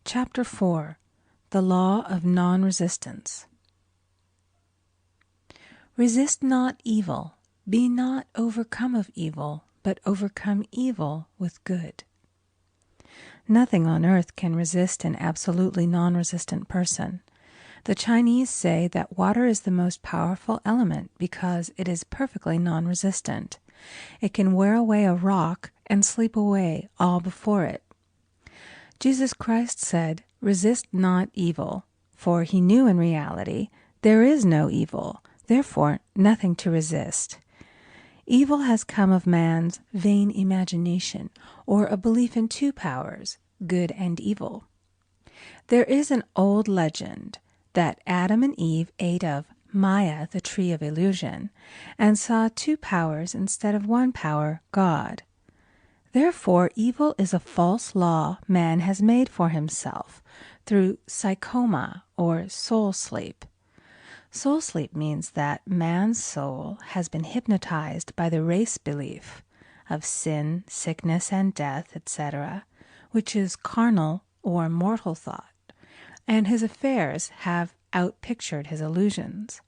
Chapter 4. The Law of Non-Resistance. Resist not evil, be not overcome of evil, but overcome evil with good. Nothing on earth can resist an absolutely non-resistant person. The Chinese say that water is the most powerful element because it is perfectly non-resistant. It can wear away a rock and sleep away all before it. Jesus Christ said, "Resist not evil," for he knew in reality there is no evil, therefore nothing to resist. Evil has come of man's vain imagination, or a belief in two powers, good and evil. There is an old legend that Adam and Eve ate of Maya, the tree of illusion, and saw two powers instead of one power, God. Therefore, evil is a false law man has made for himself through psychoma, or soul sleep. Soul sleep means that man's soul has been hypnotized by the race belief of sin, sickness, and death, etc., which is carnal or mortal thought, and his affairs have outpictured his illusions.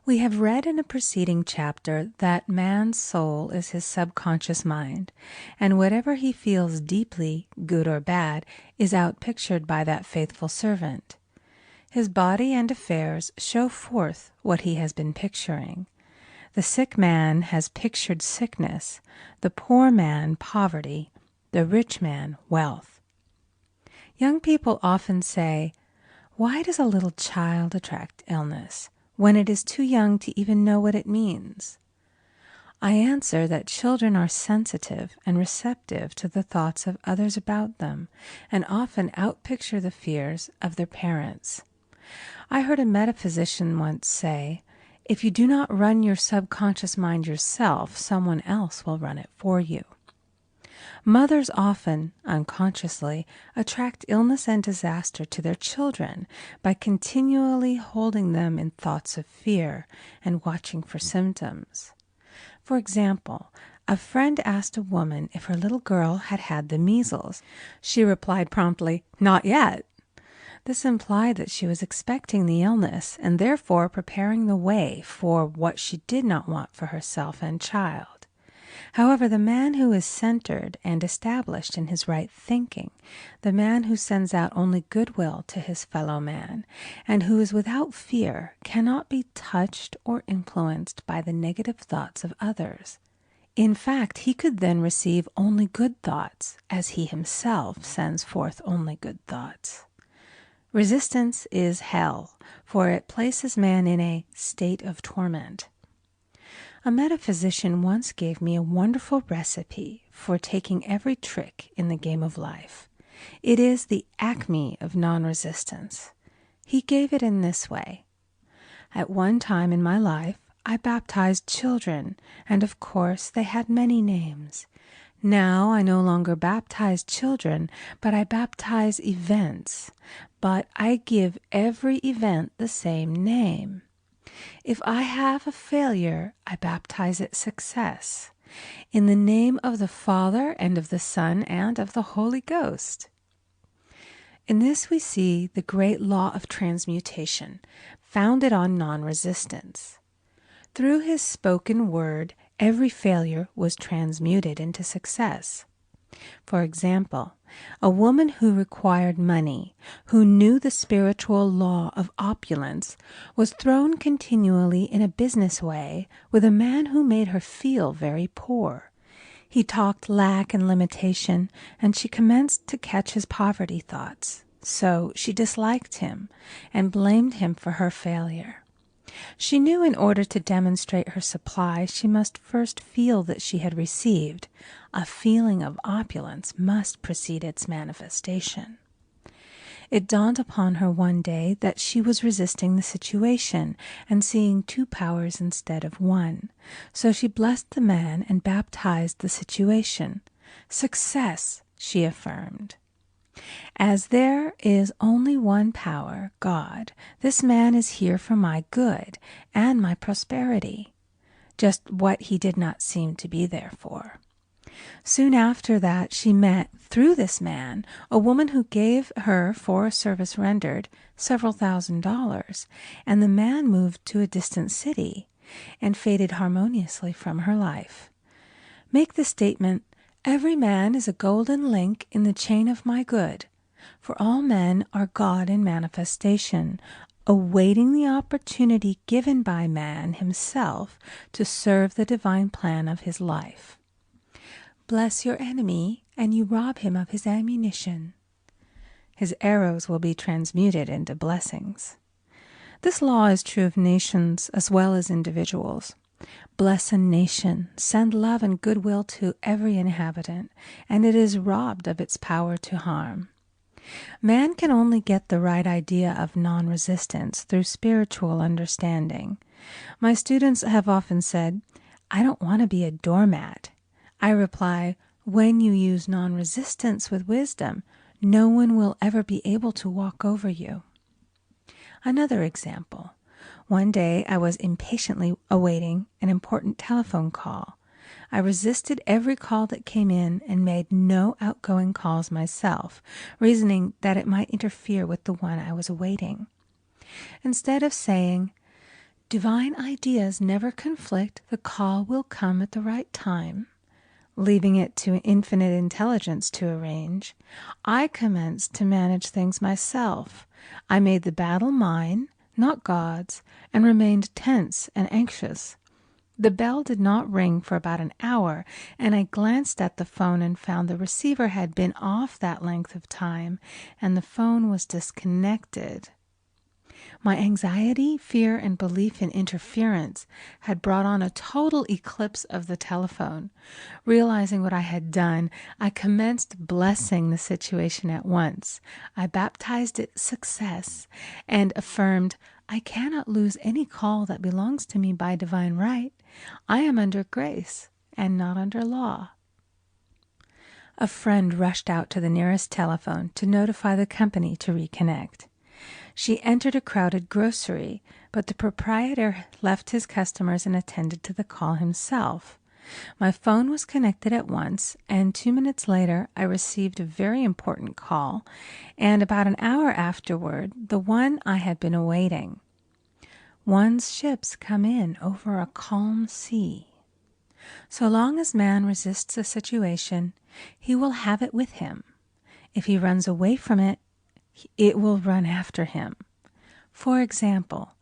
We have read in a preceding chapter that man's soul is his subconscious mind, and whatever he feels deeply, good or bad, is outpictured by that faithful servant. His body and affairs show forth what he has been picturing. The sick man has pictured sickness, the poor man poverty, the rich man wealth. Young people often say, "Why does a little child attract illness when it is too young to even know what it means?" I answer that children are sensitive and receptive to the thoughts of others about them, and often outpicture the fears of their parents. I heard a metaphysician once say, "If you do not run your subconscious mind yourself, someone else will run it for you." Mothers often, unconsciously, attract illness and disaster to their children by continually holding them in thoughts of fear and watching for symptoms. For example, a friend asked a woman if her little girl had had the measles. She replied promptly, "Not yet." This implied that she was expecting the illness and therefore preparing the way for what she did not want for herself and child. However, the man who is centered and established in his right thinking, the man who sends out only goodwill to his fellow man, and who is without fear, cannot be touched or influenced by the negative thoughts of others. In fact, he could then receive only good thoughts, as he himself sends forth only good thoughts. Resistance is hell, for it places man in a state of torment. A metaphysician once gave me a wonderful recipe for taking every trick in the game of life. It is the acme of non-resistance. He gave it in this way. At one time in my life, I baptized children, and of course they had many names. Now I no longer baptize children, but I baptize events. But I give every event the same name. If I have a failure, I baptize it success, in the name of the Father and of the Son and of the Holy Ghost. In this we see the great law of transmutation, founded on non-resistance. Through his spoken word, every failure was transmuted into success. For example, a woman who required money, who knew the spiritual law of opulence, was thrown continually in a business way with a man who made her feel very poor. He talked lack and limitation, and she commenced to catch his poverty thoughts. So she disliked him and blamed him for her failure. She knew in order to demonstrate her supply, she must first feel that she had received. A feeling of opulence must precede its manifestation. It dawned upon her one day that she was resisting the situation and seeing two powers instead of one. So she blessed the man and baptized the situation. "Success," she affirmed. As there is only one power, God, this man is here for my good and my prosperity, just what he did not seem to be there for. Soon after that, she met, through this man, a woman who gave her, for a service rendered, several $1,000s, and the man moved to a distant city and faded harmoniously from her life. Make the statement, "Every man is a golden link in the chain of my good," for all men are God in manifestation, awaiting the opportunity given by man himself to serve the divine plan of his life. Bless your enemy, and you rob him of his ammunition. His arrows will be transmuted into blessings. This law is true of nations as well as individuals. Bless a nation, send love and goodwill to every inhabitant, and it is robbed of its power to harm. Man can only get the right idea of non-resistance through spiritual understanding. My students have often said, "I don't want to be a doormat." I reply, when you use non-resistance with wisdom, no one will ever be able to walk over you. Another example. One day I was impatiently awaiting an important telephone call. I resisted every call that came in and made no outgoing calls myself, reasoning that it might interfere with the one I was awaiting. Instead of saying, "Divine ideas never conflict, the call will come at the right time," leaving it to infinite intelligence to arrange, I commenced to manage things myself. I made the battle mine, not God's, and remained tense and anxious. The bell did not ring for about an hour, and I glanced at the phone and found the receiver had been off that length of time, and the phone was disconnected. My anxiety, fear, and belief in interference had brought on a total eclipse of the telephone. Realizing what I had done, I commenced blessing the situation at once. I baptized it success and affirmed, "I cannot lose any call that belongs to me by divine right. I am under grace and not under law." A friend rushed out to the nearest telephone to notify the company to reconnect. She entered a crowded grocery, but the proprietor left his customers and attended to the call himself. My phone was connected at once, and 2 minutes later I received a very important call, and about an hour afterward, the one I had been awaiting. One's ships come in over a calm sea. So long as man resists a situation, he will have it with him. If he runs away from it, it will run after him. For example,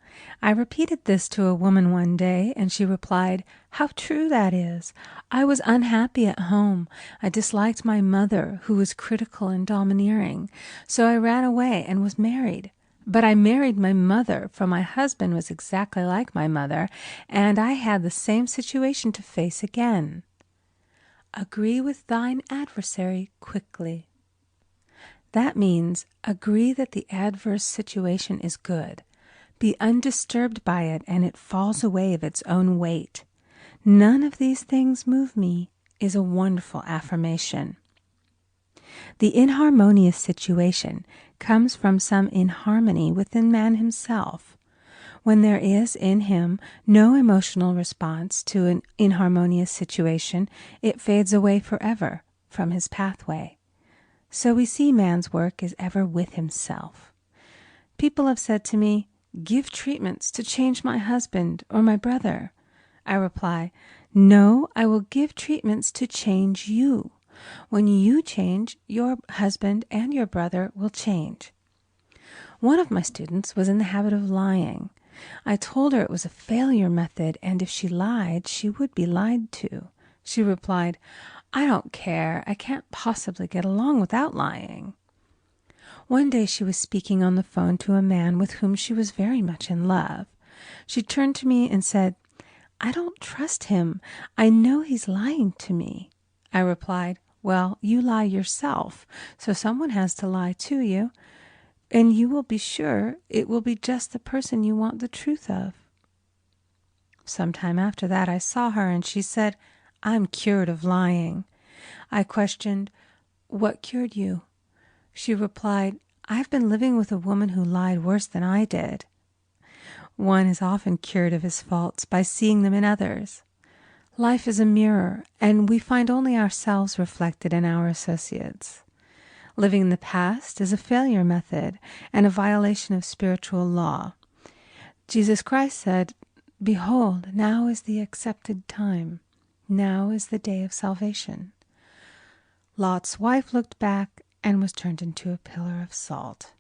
I repeated this to a woman one day, and she replied, "How true that is! I was unhappy at home. I disliked my mother, who was critical and domineering. So I ran away and was married. But I married my mother, for my husband was exactly like my mother, and I had the same situation to face again." Agree with thine adversary quickly. That means agree that the adverse situation is good. Be undisturbed by it, and it falls away of its own weight. "None of these things move me" is a wonderful affirmation. The inharmonious situation comes from some inharmony within man himself. When there is in him no emotional response to an inharmonious situation, it fades away forever from his pathway. So we see man's work is ever with himself. People have said to me, "Give treatments to change my husband or my brother." I reply, "No, I will give treatments to change you. When you change, your husband and your brother will change." One of my students was in the habit of lying. I told her it was a failure method, and if she lied, she would be lied to. She replied, "I don't care. I can't possibly get along without lying." One day she was speaking on the phone to a man with whom she was very much in love. She turned to me and said, "I don't trust him. I know he's lying to me." I replied, "Well, you lie yourself, so someone has to lie to you, and you will be sure it will be just the person you want the truth of." Some time after that I saw her, and she said, "I'm cured of lying." I questioned, "What cured you?" She replied, "I've been living with a woman who lied worse than I did." One is often cured of his faults by seeing them in others. Life is a mirror, and we find only ourselves reflected in our associates. Living in the past is a failure method and a violation of spiritual law. Jesus Christ said, "Behold, now is the accepted time. Now is the day of salvation." Lot's wife looked back and was turned into a pillar of salt.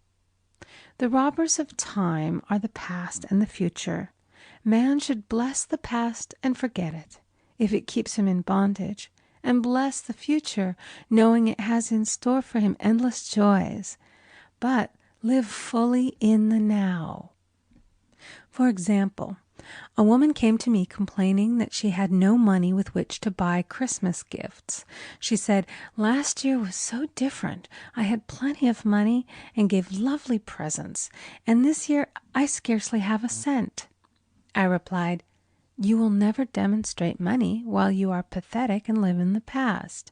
The robbers of time are the past and the future. Man should bless the past and forget it, if it keeps him in bondage, and bless the future, knowing it has in store for him endless joys, but live fully in the now. For example, a woman came to me complaining that she had no money with which to buy Christmas gifts. She said, "Last year was so different. I had plenty of money and gave lovely presents, and this year I scarcely have a cent." I replied, "You will never demonstrate money while you are pathetic and live in the past.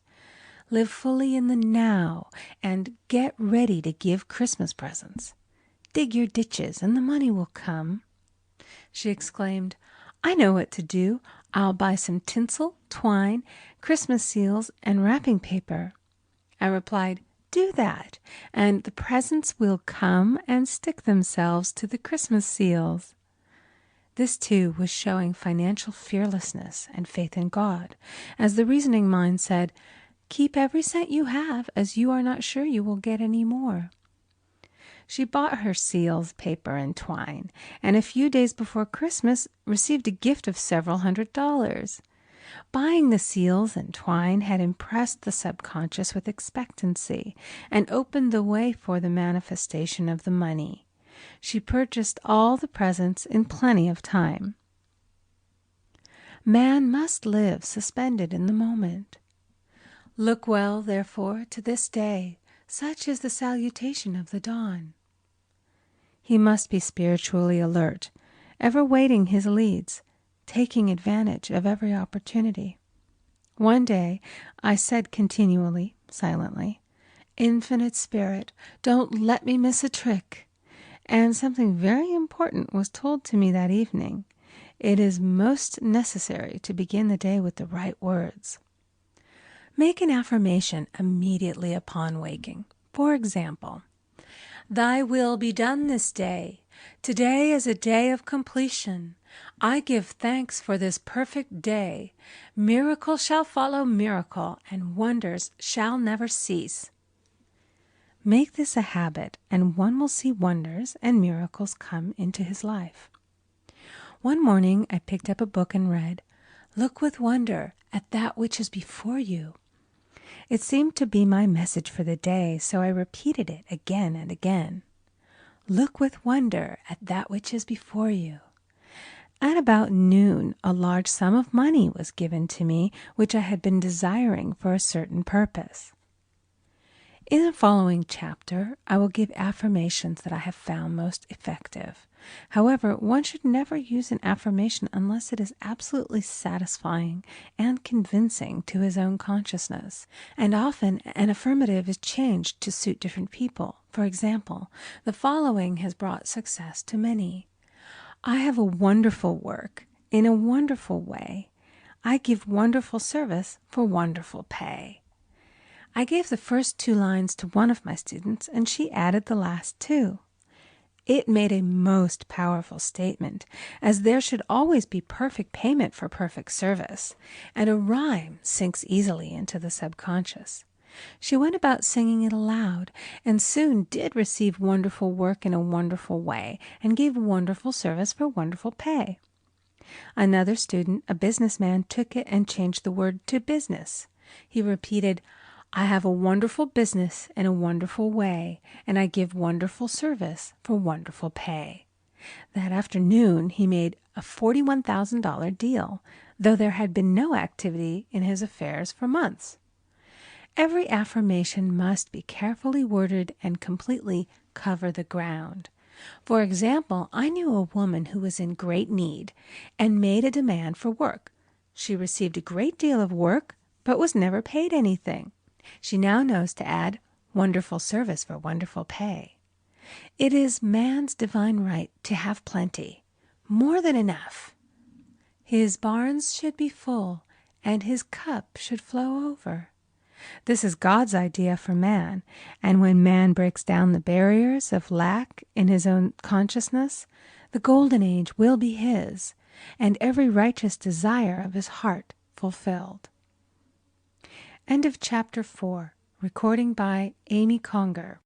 Live fully in the now and get ready to give Christmas presents. Dig your ditches and the money will come." She exclaimed, "I know what to do. I'll buy some tinsel, twine, Christmas seals, and wrapping paper." I replied, "Do that, and the presents will come and stick themselves to the Christmas seals." This, too, was showing financial fearlessness and faith in God, as the reasoning mind said, "Keep every cent you have, as you are not sure you will get any more." She bought her seals, paper, and twine, and a few days before Christmas received a gift of several $100s. Buying the seals and twine had impressed the subconscious with expectancy and opened the way for the manifestation of the money. She purchased all the presents in plenty of time. Man must live suspended in the moment. Look well, therefore, to this day. Such is the salutation of the dawn. He must be spiritually alert, ever waiting his leads, taking advantage of every opportunity. One day I said continually, silently, "Infinite Spirit, don't let me miss a trick." And something very important was told to me that evening. It is most necessary to begin the day with the right words. Make an affirmation immediately upon waking. For example, "Thy will be done this day. Today is a day of completion. I give thanks for this perfect day. Miracle shall follow miracle, and wonders shall never cease." Make this a habit, and one will see wonders and miracles come into his life. One morning I picked up a book and read, "Look with wonder at that which is before you." It seemed to be my message for the day, so I repeated it again and again. Look with wonder at that which is before you. At about noon, a large sum of money was given to me, which I had been desiring for a certain purpose. In the following chapter, I will give affirmations that I have found most effective. However, one should never use an affirmation unless it is absolutely satisfying and convincing to his own consciousness. And often an affirmative is changed to suit different people. For example, the following has brought success to many. "I have a wonderful work in a wonderful way. I give wonderful service for wonderful pay." I gave the first 2 lines to one of my students, and she added the last 2. It made a most powerful statement, as there should always be perfect payment for perfect service, and a rhyme sinks easily into the subconscious. She went about singing it aloud, and soon did receive wonderful work in a wonderful way, and gave wonderful service for wonderful pay. Another student, a businessman, took it and changed the word to business. He repeated, "I have a wonderful business in a wonderful way, and I give wonderful service for wonderful pay." That afternoon he made a $41,000 deal, though there had been no activity in his affairs for months. Every affirmation must be carefully worded and completely cover the ground. For example, I knew a woman who was in great need and made a demand for work. She received a great deal of work, but was never paid anything. She now knows to add wonderful service for wonderful pay. It is man's divine right to have plenty, more than enough. His barns should be full, and his cup should flow over. This is God's idea for man, and when man breaks down the barriers of lack in his own consciousness, the golden age will be his, and every righteous desire of his heart fulfilled. End of chapter 4. Recording by Amy Conger.